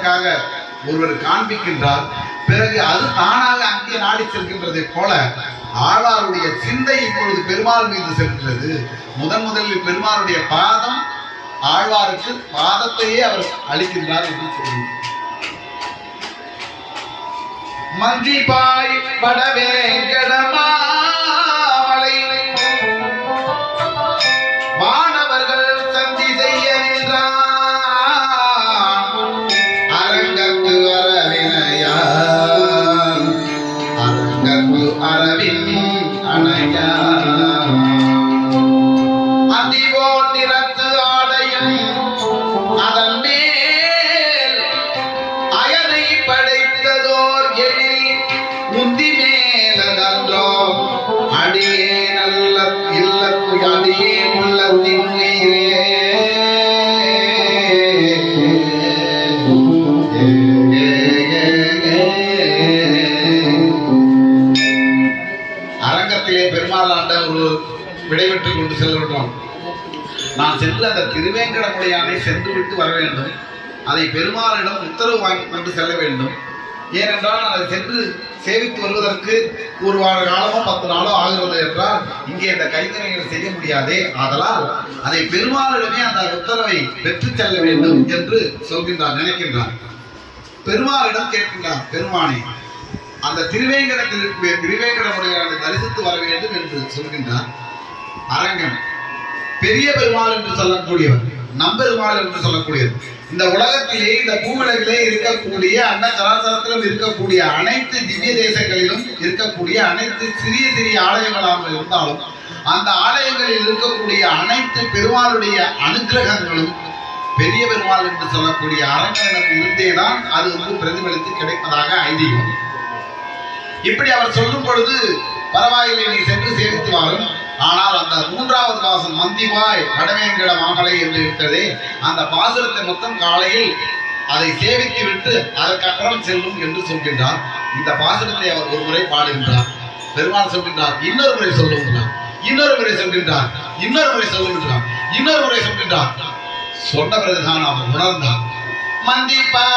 என்பதற்காக ஒருவர் காண்பிக்கின்றார். பிறகு அது தானாக அங்கே நாடி செல்கின்றதை போல ஆழ்வாருடைய சிந்தை இப்பொழுது பெருமாள் மீது செல்கிறது. முதலில் பெருமாளுடைய பாதம் ஆழ்வாருக்கு பாதத்தையே அவர் அளிக்கின்றார் என்று சொல்லுகிறார். மந்திபாய் வடவேங்கடமாமலை வானவர்கள் சந்தி செய்ய நின்றான். அரங்கத்து அரவினையா அரங்கத்து அரவின் அணையா அதிவோ நிறத்து ஆடையும் அதன் மேல் அயனை படைத்ததோர் எழில் முந்தி மேலதன்றோ அடியே நல்ல இல்லத்து அடியே உள்ளத்தின் உயிரே. அரங்கத்திலே பெருமாள் ஆண்ட ஒரு விடைபெற்று கொண்டு செல்லவிட்டோம். நான் சென்று அந்த திருவேங்கடமுடையானை சென்று விட்டு வர வேண்டும். அதை பெருமாளிடம் உத்தரவு வாங்கி கொண்டு செல்ல வேண்டும். ஏனென்றால் நான் அதை சென்று சேவித்து வருவதற்கு ஒரு வார காலமோ 10 நாளோ ஆகிறது என்றால் இங்கே இந்த கைத்தறிகளை செய்ய முடியாதே. ஆதலால் அதை பெருமாளிடமே அந்த உத்தரவை பெற்று செல்ல வேண்டும் என்று சொல்கின்றார், நினைக்கின்றார். பெருமாளிடம் கேட்கின்றார், பெருமானே அந்த திருவேங்கடத்தில் இருக்கக்கூடிய திருவேங்கடமுடையானை தரிசித்து வர வேண்டும் என்று சொல்கின்றார். அரங்கன் பெரிய பெருமாள் என்று சொல்லக்கூடியவர், நம்பெருமாள் என்று சொல்லக்கூடியவர். இந்த உலகத்திலே இந்த பூவுலகிலே இருக்கக்கூடிய அண்ட சராசரத்திலும் இருக்கக்கூடிய அனைத்து திவ்ய தேசங்களிலும் இருக்கக்கூடிய அனைத்து சிறிய சிறிய ஆலயங்களாக இருந்தாலும் அந்த ஆலயங்களில் இருக்கக்கூடிய அனைத்து பெருமாளுடைய அனுகிரகங்களும் பெரிய பெருமாள் என்று சொல்லக்கூடிய அரங்கனிடம் இருந்தேதான் அது பிரதிபலித்து கிடைப்பதாக ஐதீகம். இப்படி அவர் சொல்லும் பொழுது பரவாயில்லை, நீ சென்று சேவித்து வாரும். ஆனால் அந்த 3வது வாசம் மந்திவாய் வடவேங்கட மாமலை என்று இருக்கிறதே, அந்த பாசுரத்தை மொத்தம் காலையில் அதை சேவித்து விட்டு அதற்கப்புறம் செல்லும் என்று சொல்கின்றார். இந்த பாசுரத்தை அவர் ஒரு முறை பாடுகின்றார். பெருமாள் சொல்கின்றார், இன்னொரு முறை சொல்லுகின்றார், இன்னொரு முறை சொல்கின்றார், இன்னொரு முறை சொல்லுகின்றார், இன்னொரு முறை சொல்கின்றார். சொன்ன பிறகுதான் அவர் உணர்ந்தார். மந்திப்பா